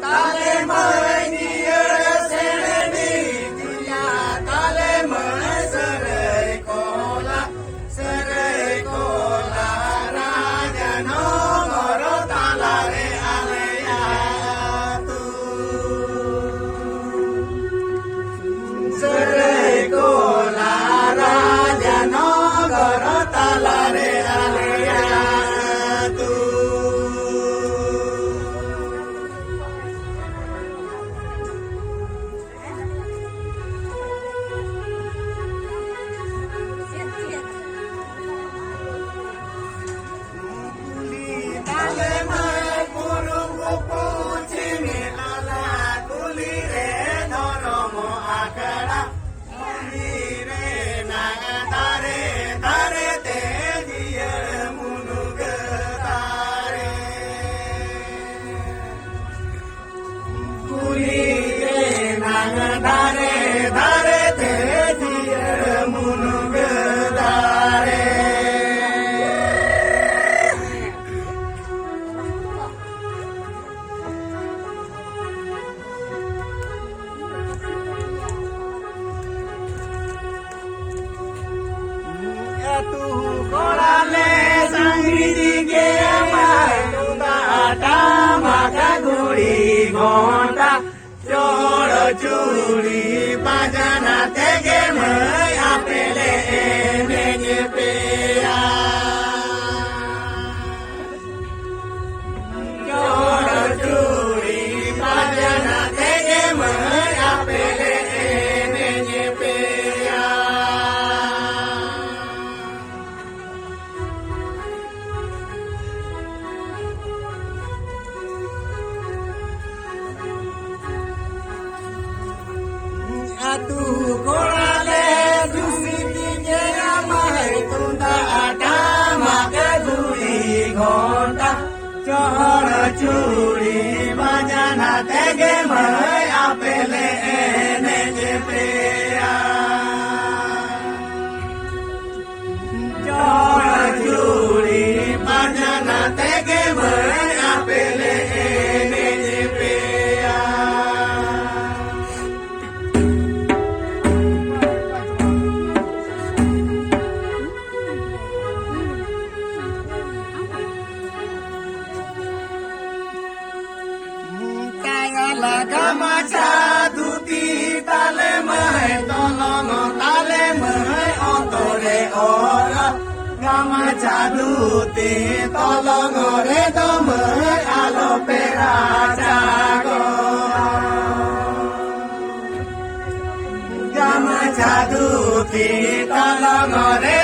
ताले मळनी सेणनी तुया ताले मळ सरय कोला राजनो मोरो ताला रे आलया तू सरय कोला राजनो मोरो ताला रे आलया तू ताले मळ पुरुंग पुचिनी लाला कुली रे धरम आकडा मुली रे नागा तारे तारे ते दियळ मुनुग तारे कुली रे नागा तारे तारे ते दियळ मुनुग तारे तू कोळाले सांगिरी गे माय तुदा माका गुडी घोंटा चोळ चुडी बाजाना ते गे मय आपेले नेगे पेया चोळ चुडी बाजाना ते गे मय आपेले नेगे पेया तू कोळाले दुसरी गे माय तुदा माका गुडी घोंटा चोळ चुडी बाजाना ते गे मय आपेले नेगे पेया चोळ चुडी बाजाना ते गे मय आपेले नेगे पेया गामाचा धुती ताले मय तलंग ताले मय अतरे और गामाचा धुती तलंग रे दमय आलो पेरा जागो गामाचा धुती तलंग रे